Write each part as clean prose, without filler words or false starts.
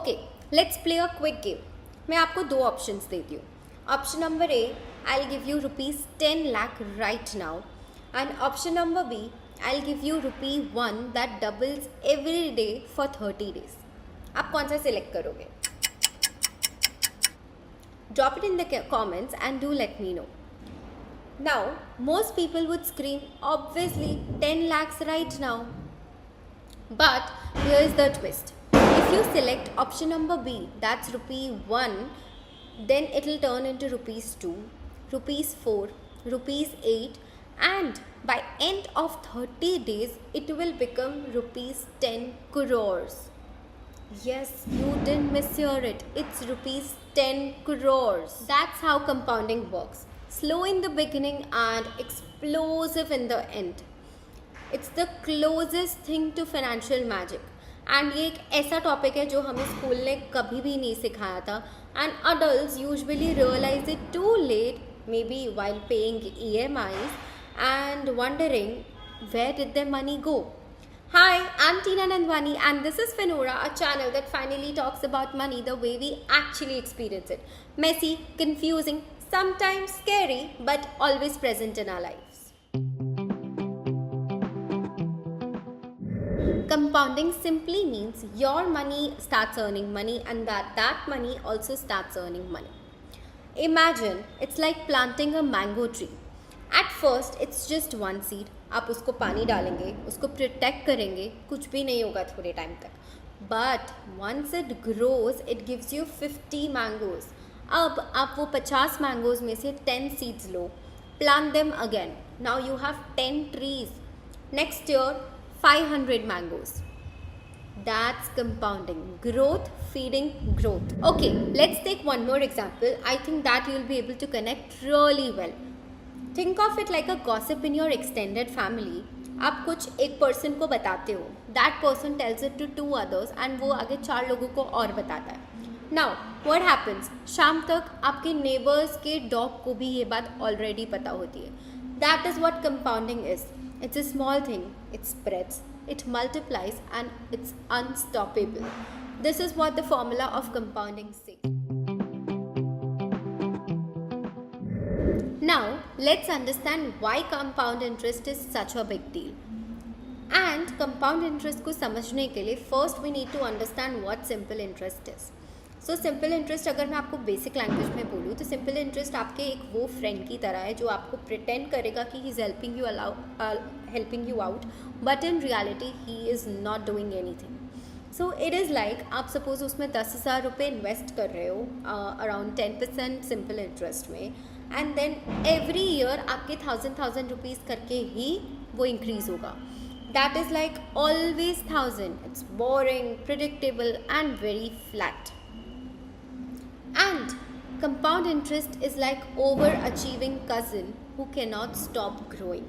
Okay, let's play a quick game. मैं आपको दो ऑप्शंस देती हूँ. Option number A, I will give you rupees 10 lakh right now, and option number B, I will give you ₹1 that doubles every day for 30 days. आप कौन सा select करोगे? Drop it in the comments and do let me know. Now, most people would scream, obviously 10 lakhs right now. But here's the twist. If you select option number B, that's ₹1, then it will turn into ₹2, ₹4, ₹8, and by end of 30 days, it will become ₹10 crores. Yes, you didn't mishear it. It's ₹10 crores. That's how compounding works. Slow in the beginning and explosive in the end. It's the closest thing to financial magic. And ये एक ऐसा topic है जो हमें school ने कभी भी नहीं सिखाया था. And adults usually realize it too late, maybe while paying EMIs and wondering where did their money go. Hi, I'm Tina Nandwani and this is Finora, a channel that finally talks about money the way we actually experience it. Messy, confusing, sometimes scary, but always present in our lives. Compounding simply means your money starts earning money and that money also starts earning money. Imagine it's like planting a mango tree. At first it's just one seed. आप उसको पानी डालेंगे, उसको protect करेंगे, कुछ भी नहीं होगा थोड़े टाइम तक. But once it grows it gives you 50 mangoes. अब आप वो 50 मैंगोज में से 10 सीड्स लो, plant them again. Now you have 10 trees. Next year 500 mangoes. That's compounding. Growth feeding growth. Okay, let's take one more example. I think that you'll be able to connect really well. Think of it like a gossip in your extended family. आप कुछ एक person को बताते हो, that person tells it to 2 others and वो आगे 4 लोगों को और बताता है. नाउ व्हाट हैपन्स, शाम तक आपके नेबर्स के डॉग को भी ये बात ऑलरेडी पता होती है. That is what compounding is. It's a small thing, it spreads, it multiplies and it's unstoppable. This is what the formula of compounding says. Now let's understand why compound interest is such a big deal. And compound interest को समझने के लिए first we need to understand what simple interest is. So simple interest अगर मैं आपको basic language में बोलूँ तो सिंपल इंटरेस्ट आपके एक वो फ्रेंड की तरह है जो आपको प्रिटेंड करेगा कि he is helping you out, but in reality he is not doing anything. So it is like आप सपोज उसमें 10,000 रुपये इन्वेस्ट कर रहे हो अराउंड 10% सिंपल इंटरेस्ट में, एंड देन एवरी ईयर आपके 1,000 रुपीज़ करके ही वो इंक्रीज़ होगा. That is like always 1,000. It's boring, predictable and very flat. And compound interest is like overachieving cousin who cannot stop growing.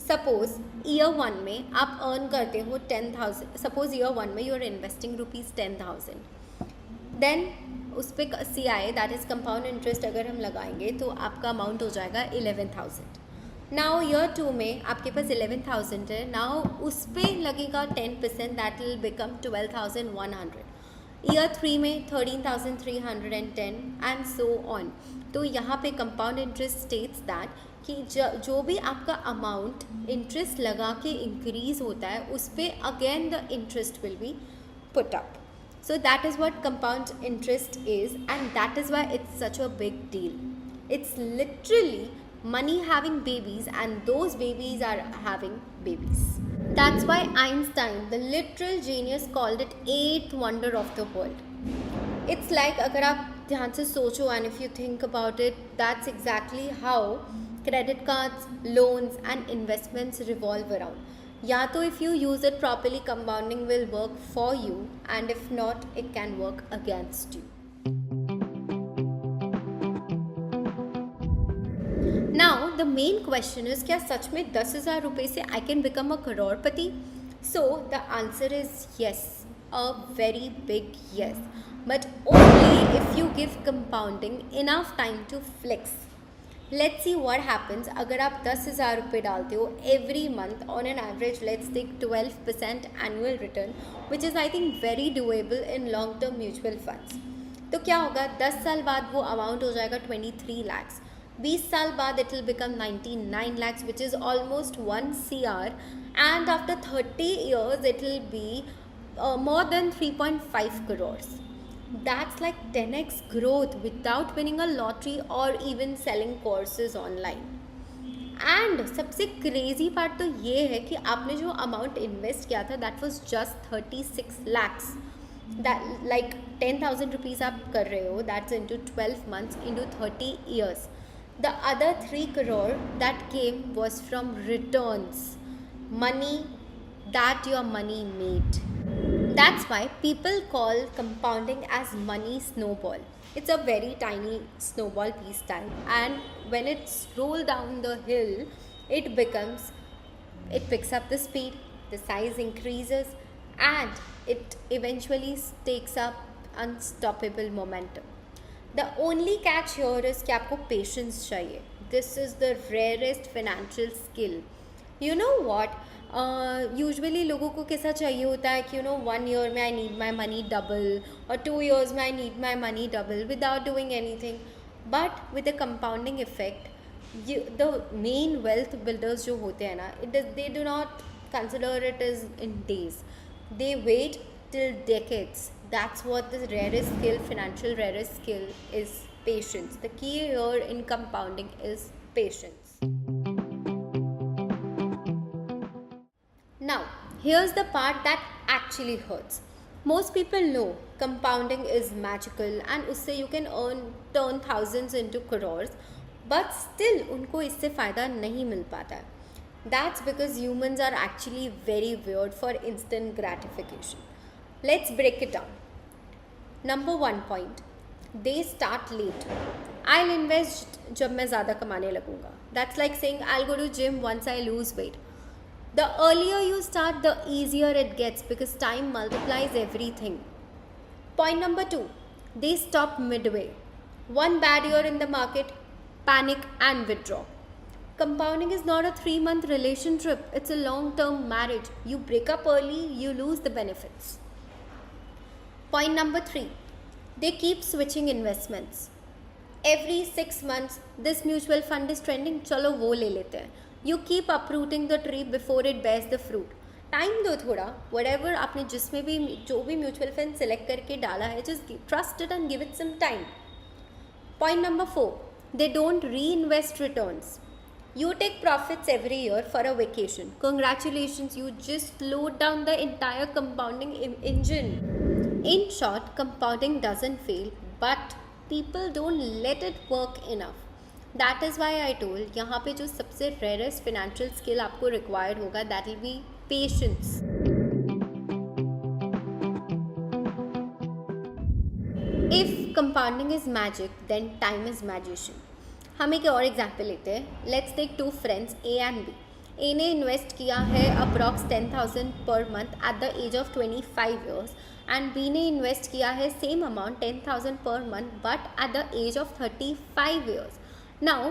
Suppose year 1 में आप earn करते हो 10,000. Suppose year 1 में you are investing ₹10,000. Then उस पर CI that is compound interest अगर हम लगाएंगे तो आपका अमाउंट हो जाएगा 11,000. Now year 2 में आपके पास 11,000 है. Now उस पर लगेगा 10%, that will become 12,100. ईयर 3 में 13,310 एंड सो ऑन. तो यहाँ पे कंपाउंड इंटरेस्ट स्टेट्स दैट कि जो भी आपका अमाउंट इंटरेस्ट लगा के इंक्रीज होता है उस पर again the interest will be put up. So that is what compound interest is and that is why it's such a big deal. It's literally money having babies and those babies are having babies. That's why Einstein, the literal genius, called it 8th wonder of the world. It's like अगर आप ध्यान से सोचो and if you think about it, that's exactly how credit cards, loans and investments revolve around. या तो if you use it properly, compounding will work for you, and if not, it can work against you. Now the main question is क्या सच में 10,000 रुपये से I can become a Crorepati? So the answer is yes, a very big yes, but only if you give compounding enough time to flex. Let's see what happens अगर आप 10,000 रुपये डालते हो every month on an average. Let's take 12% annual return which is I think very doable in long term mutual funds. तो क्या होगा, 10 साल बाद वो अमाउंट हो जाएगा 23 lakhs. 20 साल बाद it will become 99 lakhs which is almost 1 CR, and after 30 years it will be more than 3.5 crores. That's like 10x growth without winning a lottery or even selling courses online. And सबसे crazy part तो ये है कि आपने जो amount invest किया था that was just 36 lakhs. That like 10,000 rupees आप कर रहे हो, that's into 12 months into 30 years. The other 3 crore that came was from returns, money that your money made. That's why people call compounding as money snowball. It's a very tiny snowball piece type, and when it's rolled down the hill, it picks up the speed, the size increases, and it eventually takes up unstoppable momentum. The only catch here is कि आपको patience चाहिए. This is the rarest financial skill. You know what? Usually लोगों को कैसा चाहिए होता है कि 1 year में I need my money double और 2 years में I need my money double without doing anything. But with the compounding effect the main wealth builders जो होते हैं ना, they do not consider it is in days, they wait till decades. That's what the rarest skill, financial rarest skill is patience. The key here in compounding is patience. Now, here's the part that actually hurts. Most people know compounding is magical and usse you can turn thousands into crores, but still उनको इससे फ़ायदा नहीं मिल पाता है. That's because humans are actually very weird for instant gratification. Let's break it down. Number 1 point, they start late. I'll invest जब मैं ज़्यादा कमाने लगूँगा. That's like saying I'll go to gym once I lose weight. The earlier you start, the easier it gets because time multiplies everything. Point number 2, they stop midway. One bad year in the market, panic and withdraw. Compounding is not a 3-month relationship, it's a long-term marriage. You break up early, you lose the benefits. Point number 3, they keep switching investments. Every 6 months, this mutual fund is trending, चलो वो ले लेते हैं. You keep uprooting the tree before it bears the fruit. Time दो थोड़ा. whatever आपने जिसमें भी जो भी म्यूचुअल फंड सेलेक्ट करके डाला है, just trust it and give it some time. Point number 4, they don't reinvest returns. You take profits every year for a vacation. Congratulations, you just slowed down the entire compounding engine. In short, compounding doesn't fail, but people don't let it work enough. That is why I told यहाँ पे जो सबसे rarest financial skill आपको required होगा that will be patience. If compounding is magic then time is magician. हम एक और example लेते हैं. Let's take 2 friends A and B. A ने इन्वेस्ट किया है approx 10,000 per month at the age of 25 years and B ने invest किया है same amount 10,000 per month but at the age of 35 years. Now,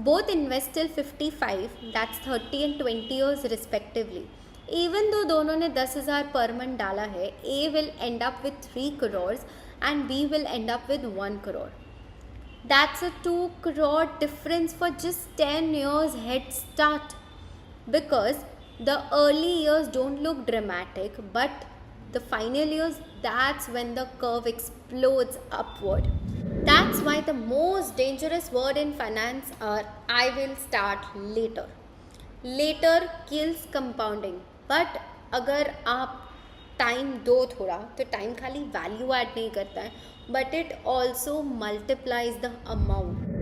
both invest till 55, that's 30 and 20 years respectively. Even though दोनों ने 10,000 per month डाला है, A will end up with 3 crores and B will end up with 1 crore. That's a 2 crore difference for just 10 years head start. Because the early years don't look dramatic, but the final years, that's when the curve explodes upward. That's why the most dangerous word in finance are I will start later. Later kills compounding. But अगर आप time दो थोड़ा, तो time खाली value add नहीं करता है, but it also multiplies the amount.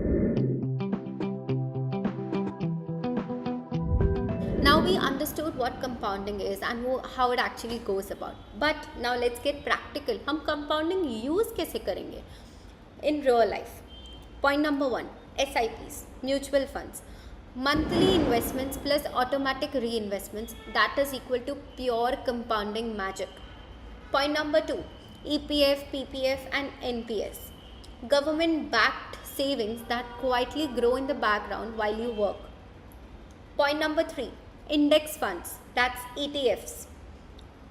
Now we understood what compounding is and how it actually goes about. But now let's get practical. हम compounding use कैसे करेंगे in real life? Point number 1, SIPs, mutual funds. Monthly investments plus automatic reinvestments, that is equal to pure compounding magic. Point number 2, EPF, PPF and NPS. Government backed savings that quietly grow in the background while you work. Point number 3, index funds, that's ETFs.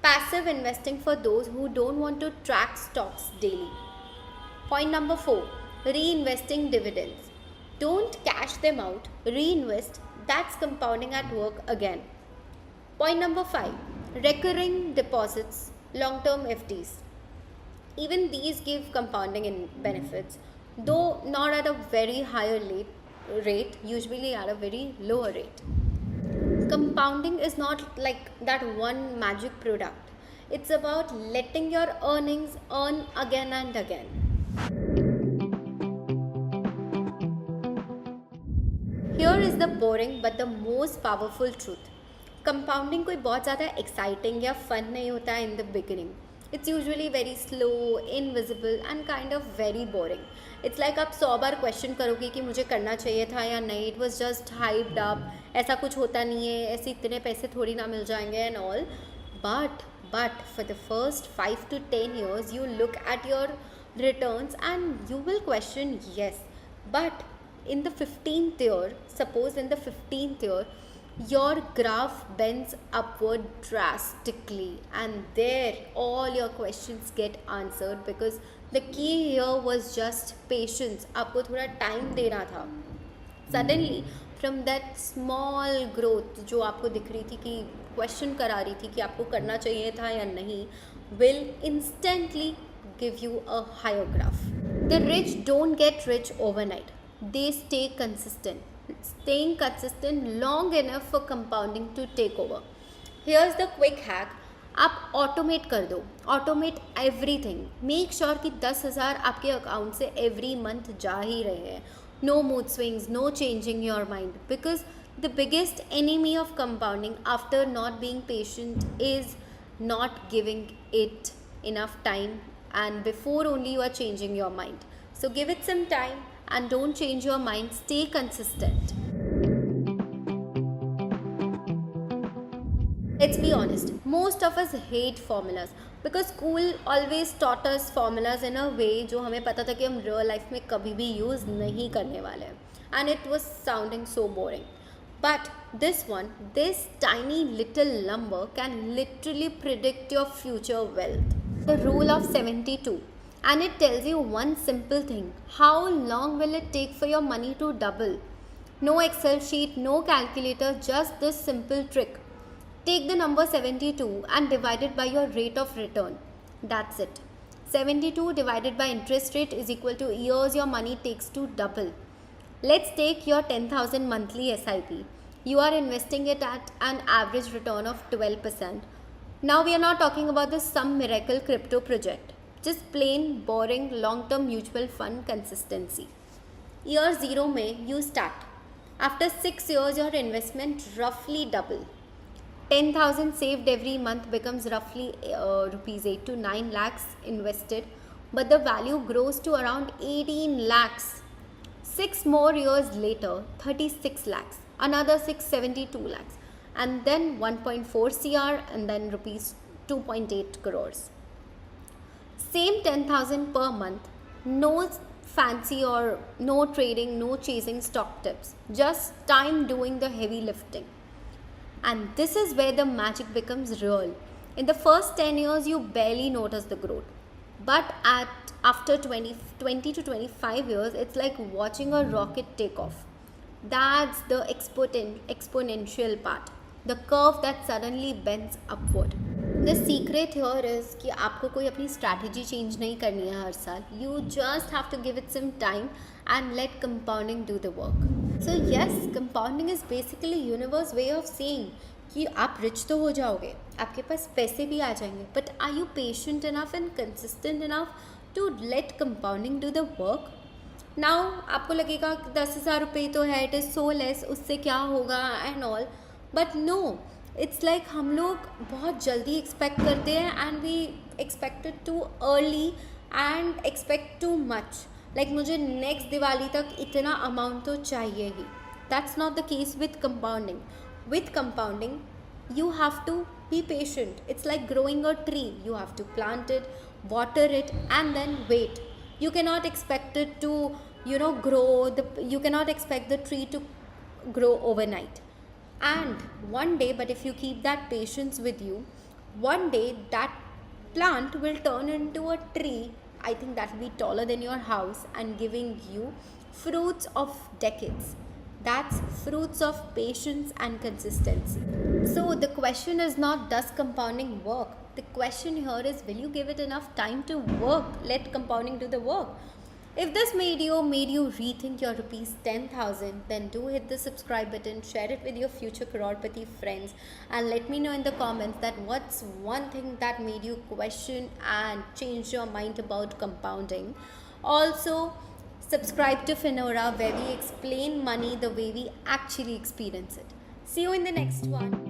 Passive investing for those who don't want to track stocks daily. Point number 4, reinvesting dividends. Don't cash them out, reinvest, that's compounding at work again. Point number 5, recurring deposits, long term FDs. Even these give compounding in benefits, though not at a very higher rate, usually at a very lower rate. Compounding is not like that one magic product. It's about letting your earnings earn again and again. Here is the boring but the most powerful truth. Compounding कोई बहुत ज़्यादा exciting या fun नहीं होता है in the beginning. It's usually very slow, invisible and kind of very boring. It's like आप 100 बार question करोगे कि मुझे करना चाहिए था या नहीं. It was just hyped up. ऐसा कुछ होता नहीं है, ऐसे इतने पैसे थोड़ी ना मिल जाएंगे and all. But for the first 5 to 10 years, you look at your returns and you will question, yes. But in the 15th year, suppose in the 15th year, your graph bends upward drastically and there all your questions get answered because the key here was just patience. आपको थोड़ा time देना था. Suddenly from that small growth जो आपको दिख रही थी कि question करा रही थी कि आपको करना चाहिए था या नहीं, will instantly give you a higher graph. The rich don't get rich overnight. They stay consistent. Staying consistent long enough for compounding to take over. Here's the quick hack. आप ऑटोमेट कर दो. Automate everything. मेक श्योर कि 10,000 आपके account से every month जा ही रहे हैं. No mood swings, no changing your mind, because the biggest enemy of compounding after not being patient is not giving it enough time, and before only you are changing your mind. So give it some time and don't change your mind. Stay consistent. Let's be honest, most of us hate formulas because school always taught us formulas in a way जो हमें पता था कि हम real life में कभी भी use नहीं करने वाले हैं, and it was sounding so boring. But this tiny little number can literally predict your future wealth. The rule of 72, and it tells you one simple thing: how long will it take for your money to double? No Excel sheet, no calculator, just this simple trick. Take the number 72 and divide it by your rate of return. That's it. 72 divided by interest rate is equal to years your money takes to double. Let's take your 10,000 monthly SIP. You are investing it at an average return of 12%. Now we are not talking about the some miracle crypto project. Just plain boring long-term mutual fund consistency. Year 0 में you start. After 6 years your investment roughly double. 10,000 saved every month becomes roughly rupees 8 to 9 lakhs invested, but the value grows to around 18 lakhs. 6 more years later, 36 lakhs, another 6, 72 lakhs, and then 1.4 CR, and then rupees 2.8 crores. Same 10,000 per month, no fancy or no trading, no chasing stock tips, just time doing the heavy lifting. And this is where the magic becomes real. In the first 10 years, you barely notice the growth. But after 20 to 25 years, it's like watching a rocket take off. That's the exponential part. The curve that suddenly bends upward. The secret here is कि आपको कोई अपनी strategy change नहीं करनी है हर साल. You just have to give it some time and let compounding do the work. So yes, compounding is basically universe way of saying कि आप रिच तो हो जाओगे, आपके पास पैसे भी आ जाएंगे, but are you patient enough and consistent enough to let compounding do the work. Now आपको लगेगा 10,000 रुपये तो है, इट इज़ सो लेस, उससे क्या होगा and all, but no, it's like हम लोग बहुत जल्दी एक्सपेक्ट करते हैं and we expected too early and expect too much. Like मुझे नेक्स्ट दिवाली तक इतना अमाउंट तो चाहिए ही. That's not the case with compounding. With compounding, you have to be patient. It's like growing a tree. You have to plant it, water it, and then wait. You cannot expect it to grow. You cannot expect the tree to grow overnight. And one day, but if you keep that patience with you, one day that plant will turn into a tree. I think that will be taller than your house and giving you fruits of decades. That's fruits of patience and consistency. So the question is not, does compounding work? The question here is, will you give it enough time to work? Let compounding do the work. If this video made you rethink your rupees 10,000, then do hit the subscribe button, share it with your future crorepati friends, and let me know in the comments that what's one thing that made you question and change your mind about compounding. Also, subscribe to Finora, where we explain money the way we actually experience it. See you in the next one.